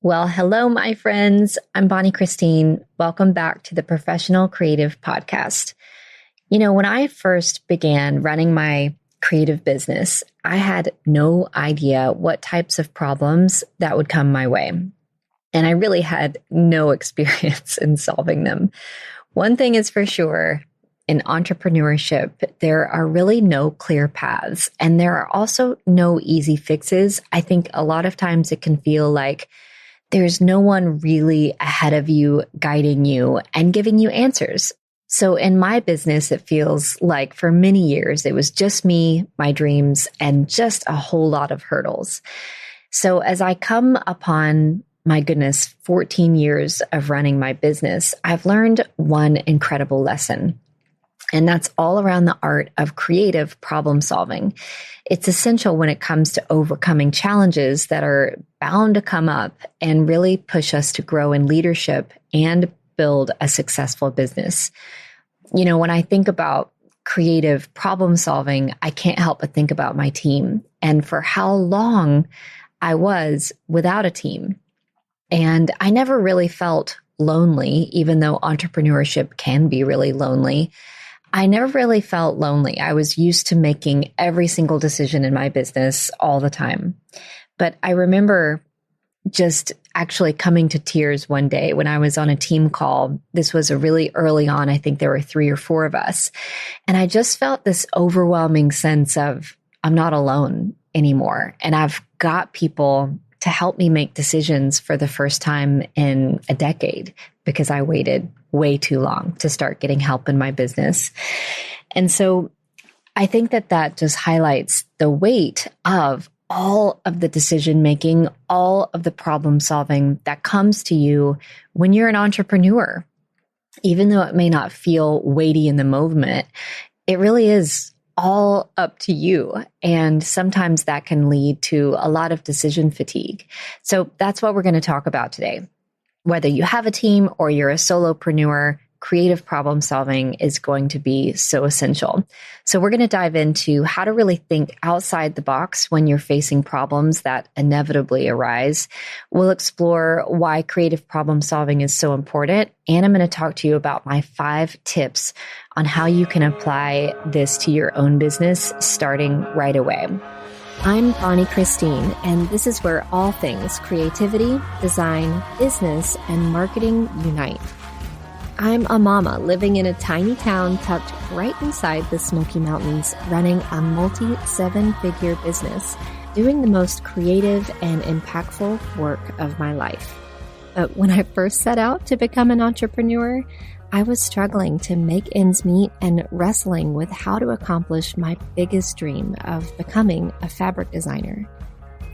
Well, hello, my friends. I'm Bonnie Christine. Welcome back to the Professional Creative Podcast. You know, when I first began running my creative business, I had no idea what types of problems that would come my way. And I really had no experience in solving them. One thing is for sure, in entrepreneurship, there are really no clear paths, and there are also no easy fixes. I think a lot of times it can feel like there's no one really ahead of you guiding you and giving you answers. So in my business, it feels like for many years, it was just me, my dreams, and just a whole lot of hurdles. So as I come upon, my goodness, 14 years of running my business, I've learned one incredible lesson. And that's all around the art of creative problem solving. It's essential when it comes to overcoming challenges that are bound to come up and really push us to grow in leadership and build a successful business. You know, when I think about creative problem solving, I can't help but think about my team and for how long I was without a team. And I never really felt lonely, even though entrepreneurship can be really lonely. I never really felt lonely. I was used to making every single decision in my business all the time. But I remember just actually coming to tears one day when I was on a team call. This was a really early on. I think there were 3 or 4 of us. And I just felt this overwhelming sense of I'm not alone anymore. And I've got people to help me make decisions for the first time in a decade because I waited way too long to start getting help in my business. And so I think that just highlights the weight of all of the decision making, all of the problem solving that comes to you when you're an entrepreneur. Even though it may not feel weighty in the moment, it really is all up to you. And sometimes that can lead to a lot of decision fatigue. So that's what we're going to talk about today. Whether you have a team or you're a solopreneur, creative problem solving is going to be so essential. So we're going to dive into how to really think outside the box when you're facing problems that inevitably arise. We'll explore why creative problem solving is so important. And I'm going to talk to you about my 5 tips on how you can apply this to your own business starting right away. I'm Bonnie Christine, and this is where all things creativity, design, business, and marketing unite. I'm a mama living in a tiny town tucked right inside the Smoky Mountains, running a multi-7-figure business, doing the most creative and impactful work of my life. But when I first set out to become an entrepreneur, I was struggling to make ends meet and wrestling with how to accomplish my biggest dream of becoming a fabric designer.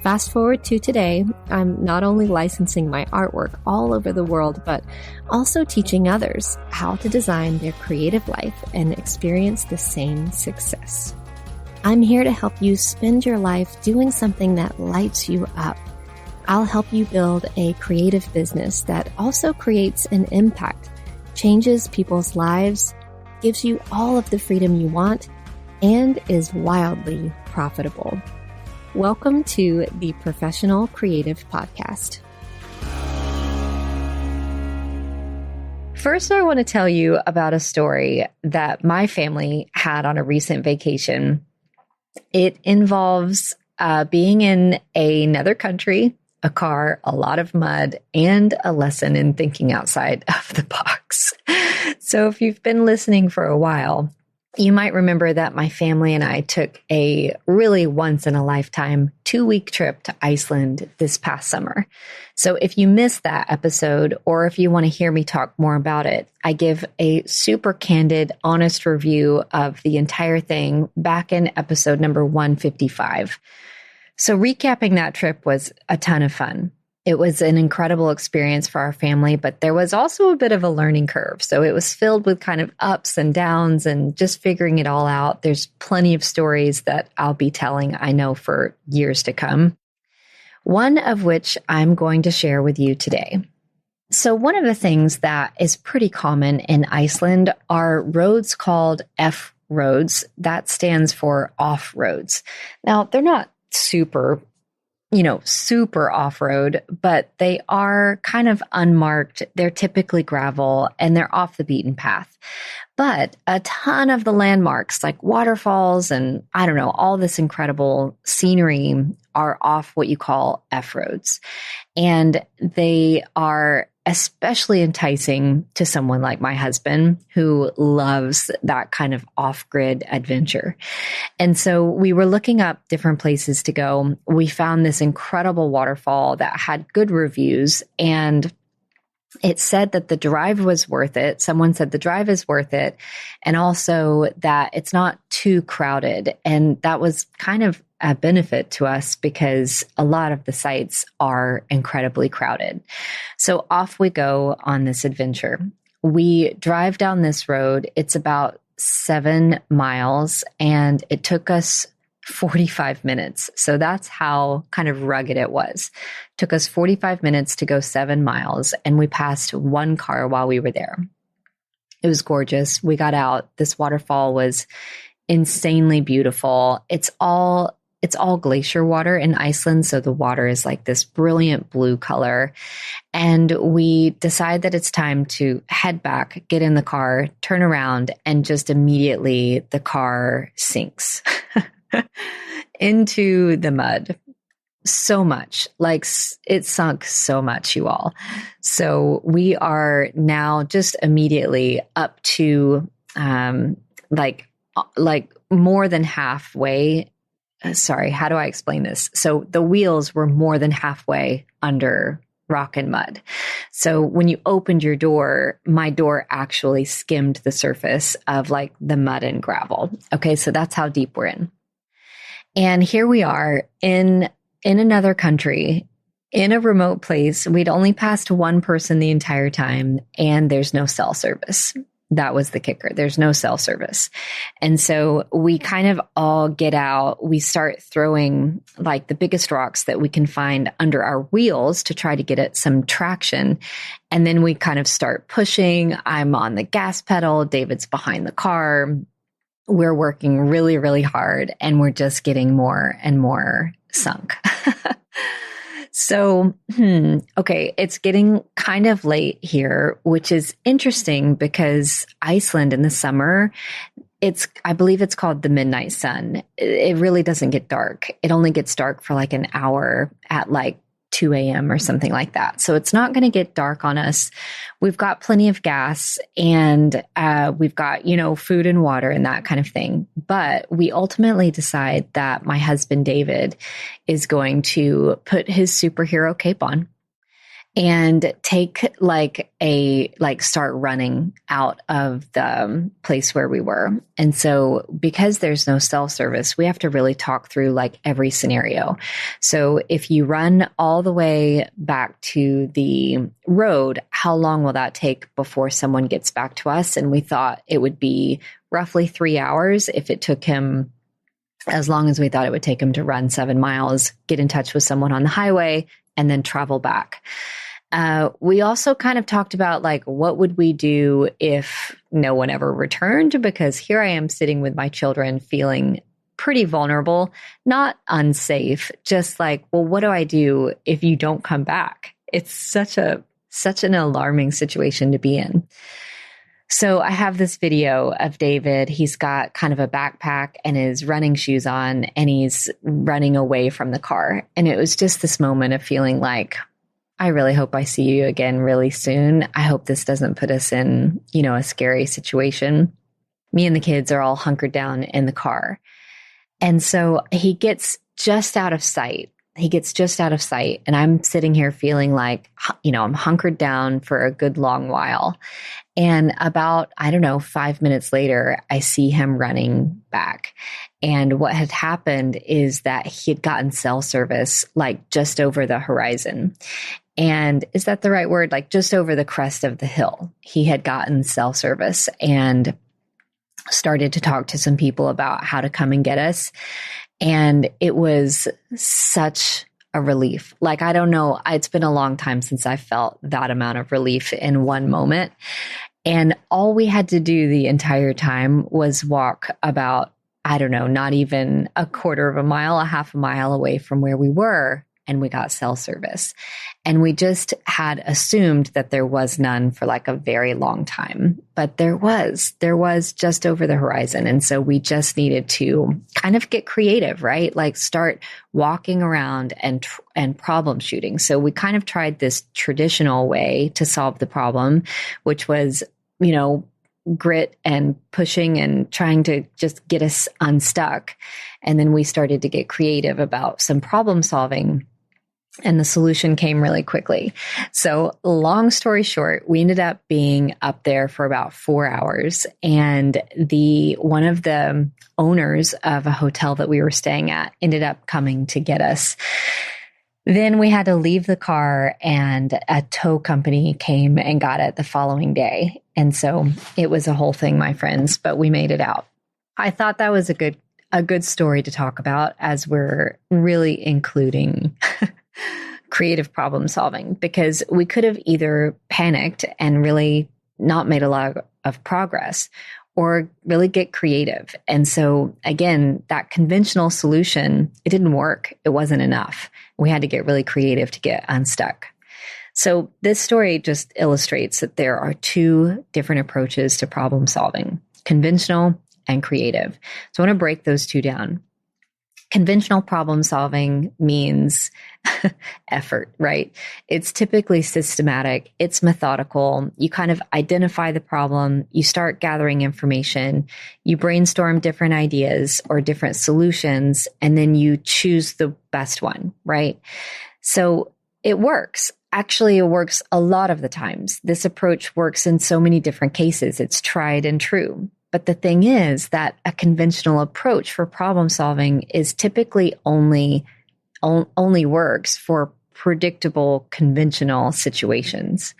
Fast forward to today, I'm not only licensing my artwork all over the world, but also teaching others how to design their creative life and experience the same success. I'm here to help you spend your life doing something that lights you up. I'll help you build a creative business that also creates an impact, changes people's lives, gives you all of the freedom you want, and is wildly profitable. Welcome to the Professional Creative Podcast. First, I want to tell you about a story that my family had on a recent vacation. It involves being in another country, a car, a lot of mud, and a lesson in thinking outside of the box. So if you've been listening for a while, you might remember that my family and I took a really once-in-a-lifetime 2-week trip to Iceland this past summer. So if you missed that episode, or if you want to hear me talk more about it, I give a super candid, honest review of the entire thing back in episode number 155. So recapping that trip was a ton of fun. It was an incredible experience for our family, but there was also a bit of a learning curve. So it was filled with kind of ups and downs and just figuring it all out. There's plenty of stories that I'll be telling, I know, for years to come. One of which I'm going to share with you today. So one of the things that is pretty common in Iceland are roads called F roads. That stands for off roads. Now, they're not super super off-road, but they are kind of unmarked. They're typically gravel and they're off the beaten path. But a ton of the landmarks like waterfalls and I don't know, all this incredible scenery are off what you call F-roads. And they are especially enticing to someone like my husband who loves that kind of off-grid adventure. And so we were looking up different places to go. We found this incredible waterfall that had good reviews, and it said that the drive was worth it. Someone said the drive is worth it, and also that it's not too crowded. And that was kind of a benefit to us because a lot of the sites are incredibly crowded. So off we go on this adventure. We drive down this road. It's about 7 miles and it took us 45 minutes. So that's how kind of rugged it was. It took us 45 minutes to go 7 miles, and we passed one car while we were there. It was gorgeous. We got out. This waterfall was insanely beautiful. It's all glacier water in Iceland. So the water is like this brilliant blue color. And we decide that it's time to head back, get in the car, turn around, and just immediately the car sinks into the mud. So much, like it sunk so much, you all. So we are now just immediately up to like more than halfway. Sorry, how do I explain this? So the wheels were more than halfway under rock and mud. So when you opened your door, my door actually skimmed the surface of like the mud and gravel. Okay, so that's how deep we're in. And here we are in another country, in a remote place. We'd only passed one person the entire time, and there's no cell service. That was the kicker. There's no cell service. And so we kind of all get out. We start throwing like the biggest rocks that we can find under our wheels to try to get at some traction. And then we kind of start pushing. I'm on the gas pedal. David's behind the car. We're working really, really hard, and we're just getting more and more sunk. So, okay, it's getting kind of late here, which is interesting because Iceland in the summer, I believe it's called the midnight sun. It really doesn't get dark. It only gets dark for like an hour at like 2 a.m. or something like that. So it's not going to get dark on us. We've got plenty of gas, and we've got, food and water and that kind of thing. But we ultimately decide that my husband, David, is going to put his superhero cape on and start running out of the place where we were. And so because there's no cell service, we have to really talk through like every scenario. So if you run all the way back to the road, how long will that take before someone gets back to us? And we thought it would be roughly 3 hours if it took him as long as we thought it would take him to run 7 miles, get in touch with someone on the highway, and then travel back. We also kind of talked about like, what would we do if no one ever returned? Because here I am sitting with my children feeling pretty vulnerable, not unsafe, just like, well, what do I do if you don't come back? It's such an alarming situation to be in. So I have this video of David. He's got kind of a backpack and his running shoes on, and he's running away from the car. And it was just this moment of feeling like, I really hope I see you again really soon. I hope this doesn't put us in, a scary situation. Me and the kids are all hunkered down in the car. And so he gets just out of sight. And I'm sitting here feeling like, I'm hunkered down for a good long while. And about, 5 minutes later, I see him running back. And what had happened is that he had gotten cell service like just over the horizon. And is that the right word? Like just over the crest of the hill, he had gotten cell service and started to talk to some people about how to come and get us. And it was such a relief. Like, I don't know, it's been a long time since I felt that amount of relief in one moment. And all we had to do the entire time was walk about, not even a quarter of a mile, a half a mile away from where we were and we got cell service. And we just had assumed that there was none for like a very long time, but there was just over the horizon. And so we just needed to kind of get creative, right? Like start walking around and problem shooting. So we kind of tried this traditional way to solve the problem, which was, grit and pushing and trying to just get us unstuck. And then we started to get creative about some problem solving, and the solution came really quickly. So long story short, we ended up being up there for about 4 hours, and one of the owners of a hotel that we were staying at ended up coming to get us. Then we had to leave the car, and a tow company came and got it the following day. And so it was a whole thing, my friends, but we made it out. I thought that was a good story to talk about as we're really including creative problem solving, because we could have either panicked and really not made a lot of progress, or really get creative. And so again, that conventional solution, it didn't work. It wasn't enough. We had to get really creative to get unstuck. So this story just illustrates that there are two different approaches to problem solving, conventional and creative. So I want to break those two down. Conventional problem solving means effort, right? It's typically systematic. It's methodical. You kind of identify the problem. You start gathering information. You brainstorm different ideas or different solutions, and then you choose the best one, right? So it works. Actually, it works a lot of the times. This approach works in so many different cases. It's tried and true. But the thing is that a conventional approach for problem solving is typically only works for predictable, conventional situations.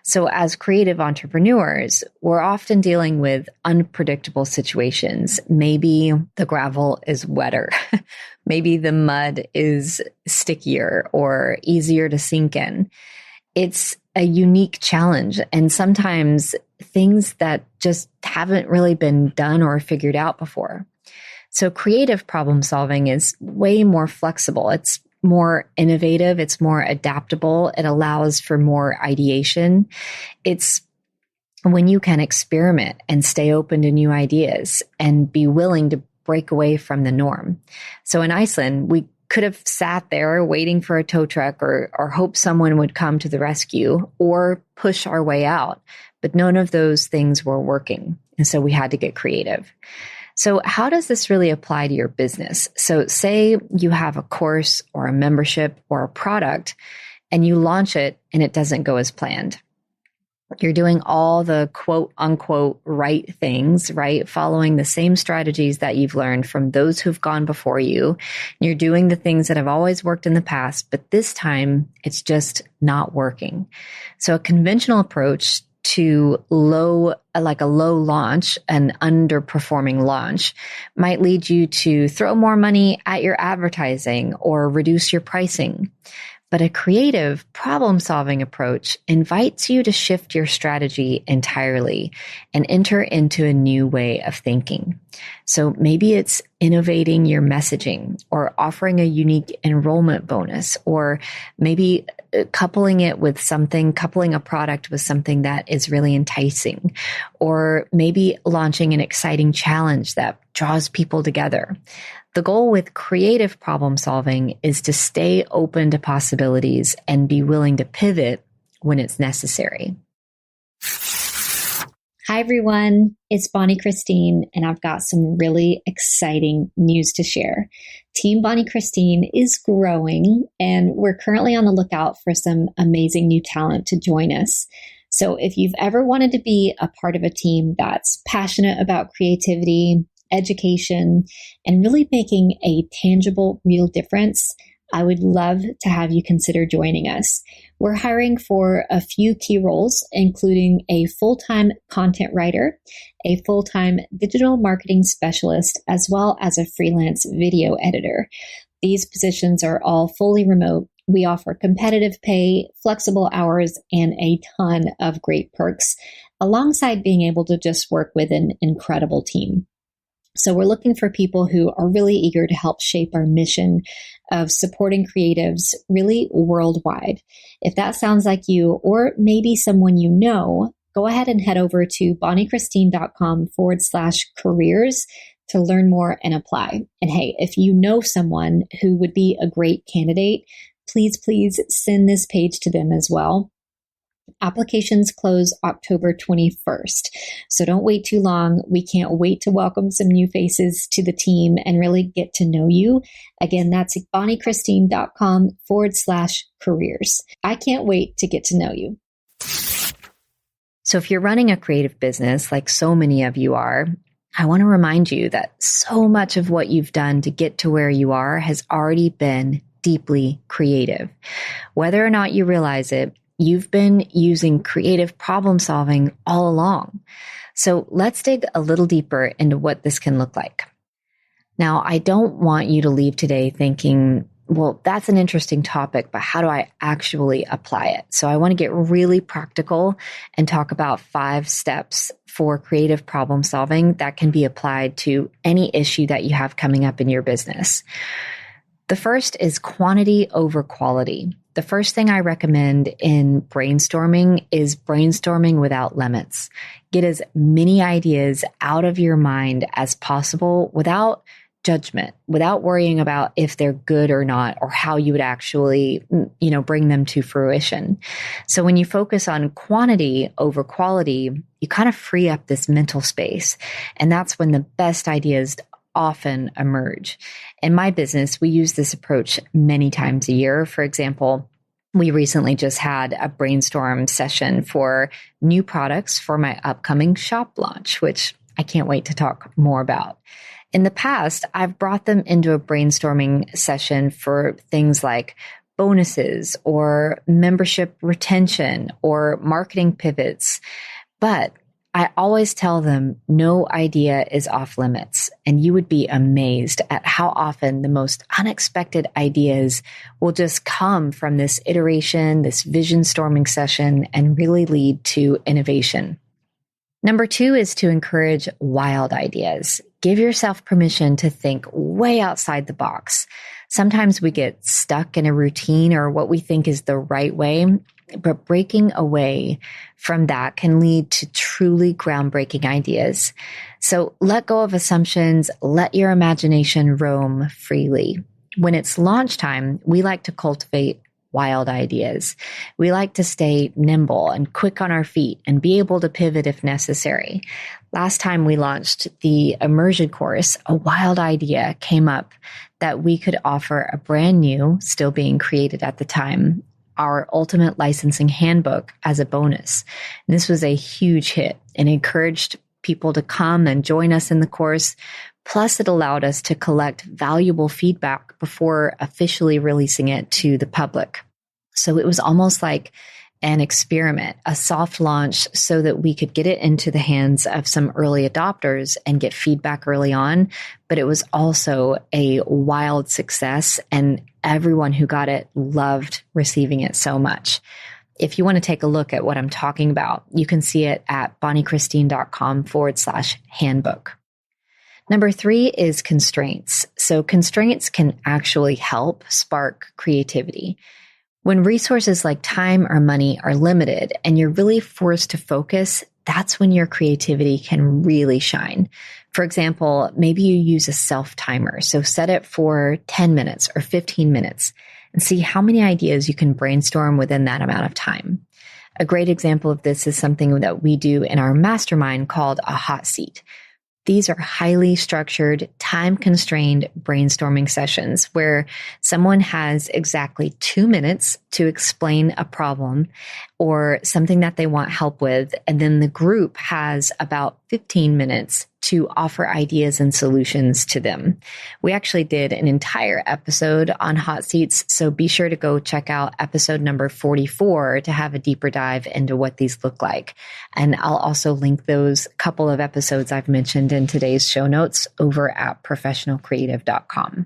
So as creative entrepreneurs, we're often dealing with unpredictable situations. Maybe the gravel is wetter. Maybe the mud is stickier or easier to sink in. It's a unique challenge, and sometimes things that just haven't really been done or figured out before. So creative problem solving is way more flexible. It's more innovative. It's more adaptable. It allows for more ideation. It's when you can experiment and stay open to new ideas and be willing to break away from the norm. So in Iceland, we could have sat there waiting for a tow truck or hope someone would come to the rescue or push our way out. But none of those things were working. And so we had to get creative. So how does this really apply to your business? So say you have a course or a membership or a product and you launch it and it doesn't go as planned. You're doing all the quote unquote right things, right? Following the same strategies that you've learned from those who've gone before you. You're doing the things that have always worked in the past, but this time it's just not working. So a conventional approach to a low launch, an underperforming launch, might lead you to throw more money at your advertising or reduce your pricing. But a creative problem-solving approach invites you to shift your strategy entirely and enter into a new way of thinking. So maybe it's innovating your messaging or offering a unique enrollment bonus, or maybe coupling a product with something that is really enticing, or maybe launching an exciting challenge that draws people together. The goal with creative problem solving is to stay open to possibilities and be willing to pivot when it's necessary. Hi, everyone. It's Bonnie Christine, and I've got some really exciting news to share. Team Bonnie Christine is growing, and we're currently on the lookout for some amazing new talent to join us. So if you've ever wanted to be a part of a team that's passionate about creativity, education, and really making a tangible, real difference, I would love to have you consider joining us. We're hiring for a few key roles, including a full-time content writer, a full-time digital marketing specialist, as well as a freelance video editor. These positions are all fully remote. We offer competitive pay, flexible hours, and a ton of great perks, alongside being able to just work with an incredible team. So we're looking for people who are really eager to help shape our mission of supporting creatives really worldwide. If that sounds like you, or maybe someone you know, go ahead and head over to bonniechristine.com/careers to learn more and apply. And hey, if you know someone who would be a great candidate, please send this page to them as well. Applications close October 21st. So don't wait too long. We can't wait to welcome some new faces to the team and really get to know you. Again, that's bonniechristine.com/careers. I can't wait to get to know you. So if you're running a creative business like so many of you are, I want to remind you that so much of what you've done to get to where you are has already been deeply creative. Whether or not you realize it, you've been using creative problem solving all along. So let's dig a little deeper into what this can look like. Now, I don't want you to leave today thinking, well, that's an interesting topic, but how do I actually apply it? So I want to get really practical and talk about 5 steps for creative problem solving that can be applied to any issue that you have coming up in your business. The first is quantity over quality. The first thing I recommend in brainstorming is brainstorming without limits. Get as many ideas out of your mind as possible without judgment, without worrying about if they're good or not, or how you would actually, bring them to fruition. So when you focus on quantity over quality, you kind of free up this mental space. And that's when the best ideas often emerge. In my business, we use this approach many times a year. For example, we recently just had a brainstorm session for new products for my upcoming shop launch, which I can't wait to talk more about. In the past, I've brought them into a brainstorming session for things like bonuses or membership retention or marketing pivots. But I always tell them no idea is off limits, and you would be amazed at how often the most unexpected ideas will just come from this iteration, this vision storming session, and really lead to innovation. Number 2 is to encourage wild ideas. Give yourself permission to think way outside the box. Sometimes we get stuck in a routine or what we think is the right way, but breaking away from that can lead to truly groundbreaking ideas. So let go of assumptions, let your imagination roam freely. When it's launch time, we like to cultivate wild ideas. We like to stay nimble and quick on our feet and be able to pivot if necessary. Last time we launched the immersion course, a wild idea came up that we could offer a brand new, still being created at the time, our ultimate licensing handbook as a bonus. And this was a huge hit and encouraged people to come and join us in the course. Plus, it allowed us to collect valuable feedback before officially releasing it to the public. So it was almost like an experiment, a soft launch, so that we could get it into the hands of some early adopters and get feedback early on. But it was also a wild success, and everyone who got it loved receiving it so much. If you want to take a look at what I'm talking about, you can see it at bonniechristine.com/handbook. Number 3 is constraints. So constraints can actually help spark creativity. When resources like time or money are limited and you're really forced to focus, that's when your creativity can really shine. For example, maybe you use a self-timer. So set it for 10 minutes or 15 minutes and see how many ideas you can brainstorm within that amount of time. A great example of this is something that we do in our mastermind called a hot seat. These are highly structured, time-constrained brainstorming sessions where someone has exactly 2 minutes to explain a problem or something that they want help with, and then the group has about 15 minutes to offer ideas and solutions to them. We actually did an entire episode on hot seats, so be sure to go check out episode number 44 to have a deeper dive into what these look like. And I'll also link those couple of episodes I've mentioned in today's show notes over at professionalcreative.com.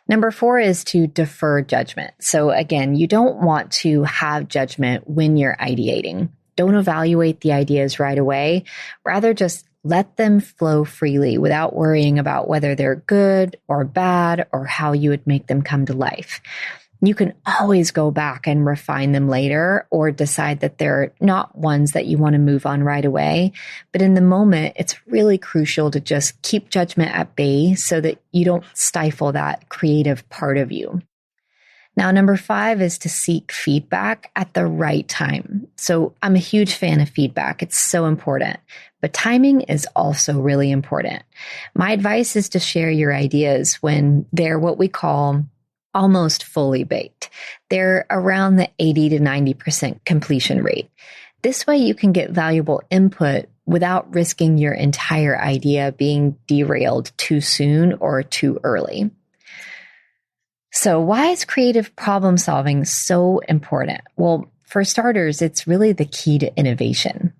Number 4 is to defer judgment. So again, you don't want to have judgment when you're ideating. Don't evaluate the ideas right away. Rather, just let them flow freely without worrying about whether they're good or bad or how you would make them come to life. You can always go back and refine them later or decide that they're not ones that you want to move on right away. But in the moment, it's really crucial to just keep judgment at bay so that you don't stifle that creative part of you. Now, number 5 is to seek feedback at the right time. So I'm a huge fan of feedback. It's so important, but timing is also really important. My advice is to share your ideas when they're what we call almost fully baked. They're around the 80 to 90% completion rate. This way you can get valuable input without risking your entire idea being derailed too soon or too early. So why is creative problem solving so important? Well, for starters, it's really the key to innovation.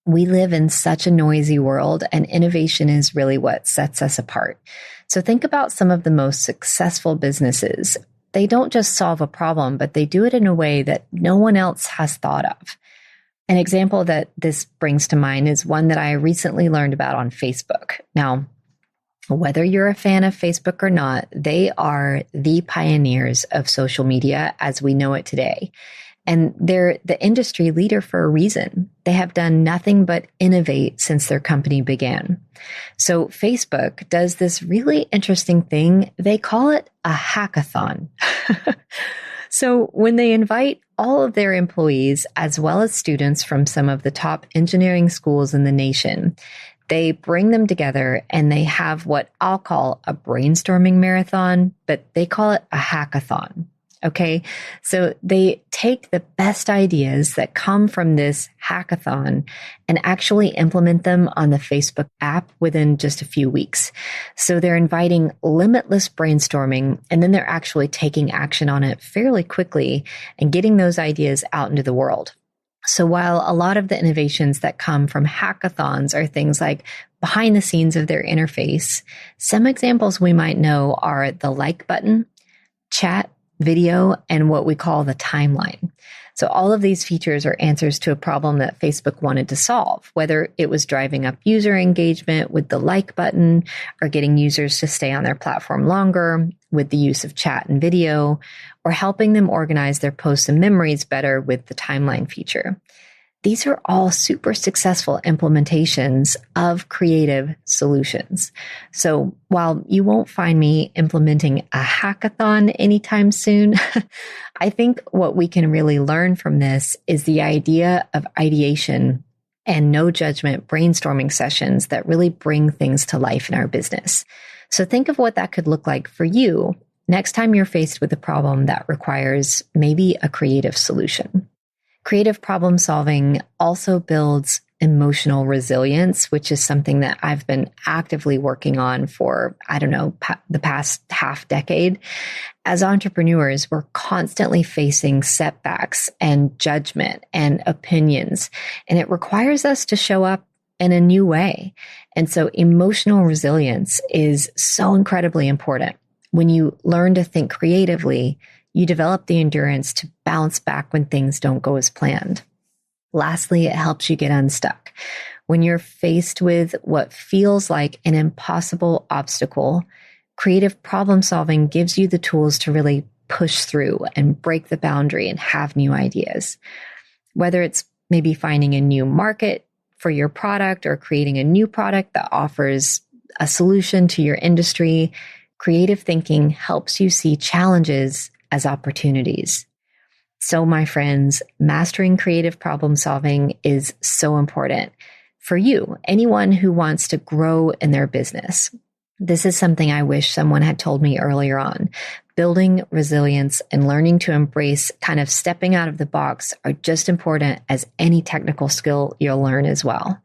We live in such a noisy world, and innovation is really what sets us apart. So think about some of the most successful businesses. They don't just solve a problem, but they do it in a way that no one else has thought of. An example that this brings to mind is one that I recently learned about on Facebook. Now, whether you're a fan of Facebook or not, they are the pioneers of social media as we know it today. And they're the industry leader for a reason. They have done nothing but innovate since their company began. So Facebook does this really interesting thing. They call it a hackathon. So when they invite all of their employees, as well as students from some of the top engineering schools in the nation, they bring them together and they have what I'll call a brainstorming marathon, but they call it a hackathon. Okay. So they take the best ideas that come from this hackathon and actually implement them on the Facebook app within just a few weeks. So they're inviting limitless brainstorming, and then they're actually taking action on it fairly quickly and getting those ideas out into the world. So while a lot of the innovations that come from hackathons are things like behind the scenes of their interface, some examples we might know are the like button, chat, video, and what we call the timeline. So all of these features are answers to a problem that Facebook wanted to solve, whether it was driving up user engagement with the like button or getting users to stay on their platform longer with the use of chat and video, or helping them organize their posts and memories better with the timeline feature. These are all super successful implementations of creative solutions. So while you won't find me implementing a hackathon anytime soon, I think what we can really learn from this is the idea of ideation and no judgment brainstorming sessions that really bring things to life in our business. So think of what that could look like for you next time you're faced with a problem that requires maybe a creative solution. Creative problem solving also builds emotional resilience, which is something that I've been actively working on for, the past half decade. As entrepreneurs, we're constantly facing setbacks and judgment and opinions, and it requires us to show up in a new way. And so emotional resilience is so incredibly important. When you learn to think creatively, you develop the endurance to bounce back when things don't go as planned. Lastly, it helps you get unstuck. When you're faced with what feels like an impossible obstacle, creative problem solving gives you the tools to really push through and break the boundary and have new ideas. Whether it's maybe finding a new market for your product or creating a new product that offers a solution to your industry, creative thinking helps you see challenges as opportunities. So my friends, mastering creative problem solving is so important for you, anyone who wants to grow in their business. This is something I wish someone had told me earlier on. Building resilience and learning to embrace kind of stepping out of the box are just important as any technical skill you'll learn as well.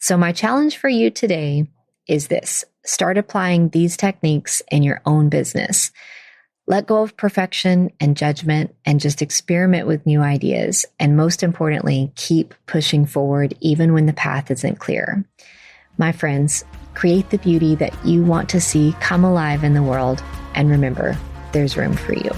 So my challenge for you today is this: start applying these techniques in your own business. Let go of perfection and judgment and just experiment with new ideas. And most importantly, keep pushing forward even when the path isn't clear. My friends, create the beauty that you want to see come alive in the world. And remember, there's room for you.